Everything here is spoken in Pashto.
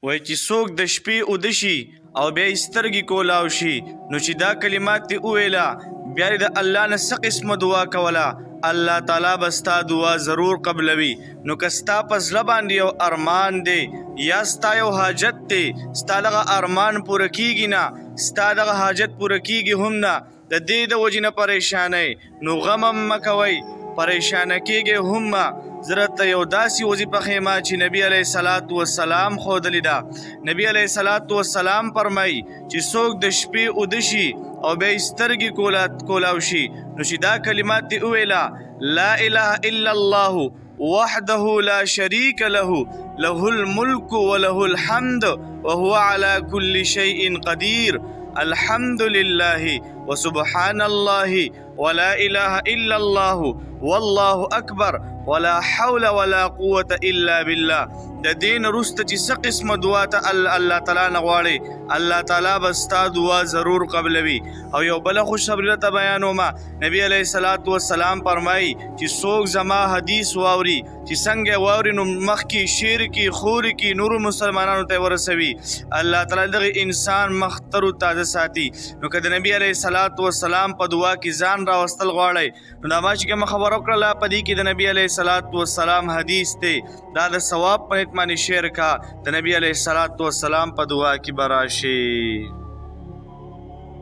وای چې څوک د شپې اوده شي او بیا یې سترګې کولاو شي نو چې دا کلمات دې وویله بیا د الله نه څه قسمه دعا کوله الله تعالی به ستا دعا ضرور قبلوي. نو که ستا په زړه باندې یو ارمان دی یا ستا یو حاجت دی ستا دغه ارمان پوره کیږي نه ستا دغه حاجت پوره کیږي هم نه د دې د وجې نه پریشانئ نو غم هم مه کوئ پریشانه کیږي هم مه. زه درته یو داسې وظیفه ښیم چې نبي علیه الصلاة والسلام ښودلې ده. نبي علیه الصلاة والسلام فرمایي چې څوک د شپې اوده شي او بیا یې سترګې کولاو شي نو چې دا کلمات دې وویله لا اله الا الله وحده لا شريك له له الملك وله الحمد وهو على كل شيء قدير الحمد لله وسبحان الله ولا إله إلا الله والله أكبر ولا حول ولا قوة إلا بالله. د دین وروسته چې څه قسمه دعا ته الله تعالی نه غواړئ الله تعالی به ستا دعا ضرور قبلوي. او یو بله خوشخبري درته بیانومه نبي علیه الصلاة والسلام فرمایي چې څوک زما حدیث واوري چې څنګه واوري نو مخکې شیر کې خوري کې نورو مسلمانانو ته ورسوي الله تعالی دغه انسان مخ تر و تازه ساتي. نو که د نبي علیه الصلاة والسلام په دعا کې ځان راوستل غواړئ نو دا ما چې کومه خبره وکړله په دې کې د نبي علیه الصلاة والسلام حدیث دی دا د ثواب په نیت باندې شیر کا د نبی علیه الصلاة والسلام په دعا کې به راشي.